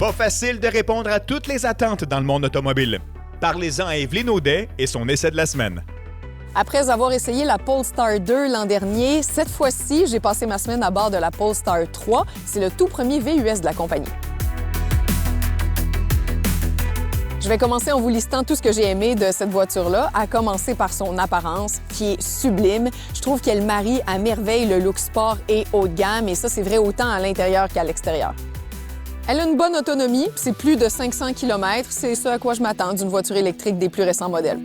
Pas facile de répondre à toutes les attentes dans le monde automobile. Parlez-en à Evelyne Audet et son essai de la semaine. Après avoir essayé la Polestar 2 l'an dernier, cette fois-ci, j'ai passé ma semaine à bord de la Polestar 3. C'est le tout premier VUS de la compagnie. Je vais commencer en vous listant tout ce que j'ai aimé de cette voiture-là, à commencer par son apparence, qui est sublime. Je trouve qu'elle marie à merveille le look sport et haut de gamme, et ça, c'est vrai autant à l'intérieur qu'à l'extérieur. Elle a une bonne autonomie, c'est plus de 500 km, c'est ce à quoi je m'attends d'une voiture électrique des plus récents modèles.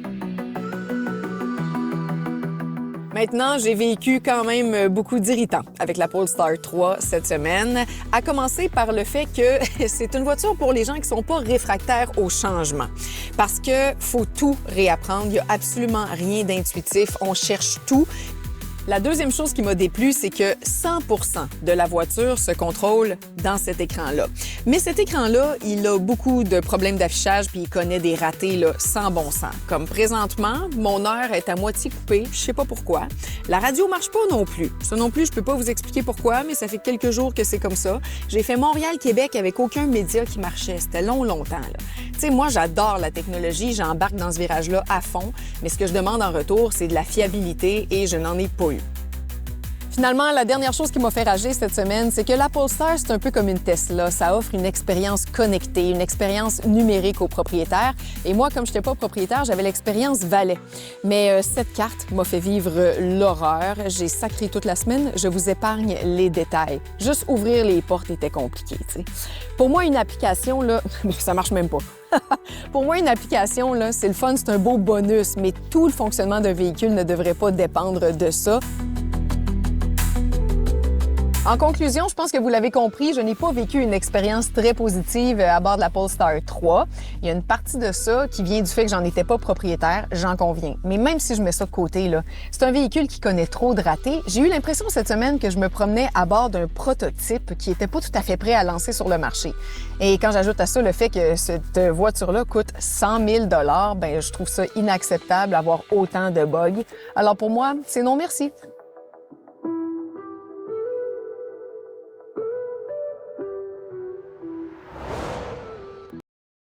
Maintenant, j'ai vécu quand même beaucoup d'irritants avec la Polestar 3 cette semaine, à commencer par le fait que c'est une voiture pour les gens qui sont pas réfractaires au changement. Parce que faut tout réapprendre, il y a absolument rien d'intuitif, on cherche tout. La deuxième chose qui m'a déplu, c'est que 100% de la voiture se contrôle dans cet écran-là. Mais cet écran-là, il a beaucoup de problèmes d'affichage puis il connaît des ratés là, sans bon sens. Comme présentement, mon heure est à moitié coupée, je sais pas pourquoi. La radio marche pas non plus. Ça non plus, je peux pas vous expliquer pourquoi, mais ça fait quelques jours que c'est comme ça. J'ai fait Montréal-Québec avec aucun média qui marchait. C'était longtemps, là. Tu sais, moi, j'adore la technologie, j'embarque dans ce virage-là à fond, mais ce que je demande en retour, c'est de la fiabilité et je n'en ai pas eu. Finalement, la dernière chose qui m'a fait rager cette semaine, c'est que la Polestar, c'est un peu comme une Tesla. Ça offre une expérience connectée, une expérience numérique aux propriétaires. Et moi, comme je n'étais pas propriétaire, j'avais l'expérience valet. Mais cette carte m'a fait vivre l'horreur. J'ai sacré toute la semaine. Je vous épargne les détails. Juste ouvrir les portes était compliqué, tu sais. Pour moi, une application, là, ça marche même pas. Pour moi, une application, là, c'est le fun, c'est un beau bonus, mais tout le fonctionnement d'un véhicule ne devrait pas dépendre de ça. En conclusion, je pense que vous l'avez compris, je n'ai pas vécu une expérience très positive à bord de la Polestar 3. Il y a une partie de ça qui vient du fait que j'en étais pas propriétaire, j'en conviens. Mais même si je mets ça de côté, là, c'est un véhicule qui connaît trop de ratés. J'ai eu l'impression cette semaine que je me promenais à bord d'un prototype qui était pas tout à fait prêt à lancer sur le marché. Et quand j'ajoute à ça le fait que cette voiture-là coûte 100 000 $, ben je trouve ça inacceptable d'avoir autant de bugs. Alors pour moi, c'est non merci.